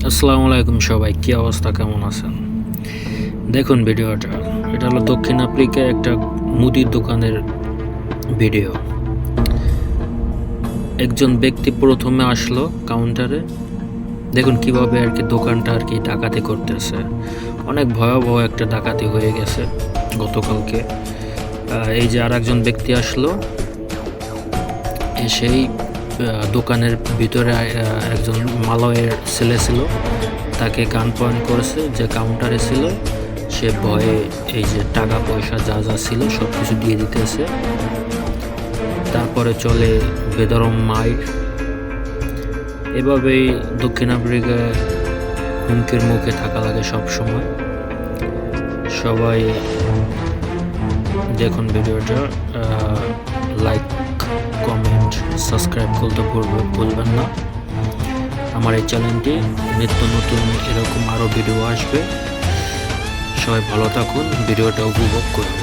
আসসালামু আলাইকুম সবাই, কি অবস্থা, কেমন আছেন? দেখুন ভিডিওটা, এটা হলো দক্ষিণ আফ্রিকায় একটা মুদির দোকানের ভিডিও। একজন ব্যক্তি প্রথমে আসলো কাউন্টারে। দেখুন কিভাবে আর কি দোকানটা আর কি ডাকাতি করতেছে। অনেক ভয়াবহ একটা ডাকাতি হয়ে গেছে গতকালকে। এই যে আর একজন ব্যক্তি আসলো, এসেই দোকানের ভিতরে একজন মালয়ের ছেলে ছিল, তাকে গান পয়েন্ট করেছে, যে কাউন্টারে ছিল। সে ভয়ে এই যে টাকা পয়সা যা যা ছিল সব কিছু দিয়ে দিতেছে। তারপরে চলে বেদরম মাইর। এভাবেই দক্ষিণ আফ্রিকায় হুমকির মুখে থাকা লাগে সব সময়। সবাই দেখুন ভিডিওটা, লাইক, কমেন্ট, সাবস্ক্রাইব করতে ভুলবেন না। আমার এই চ্যানেলটি নিত্য নতুন এরকম আরও ভিডিও আসবে। সবাই ভালো থাকুন, ভিডিওটা উপভোগ করুন।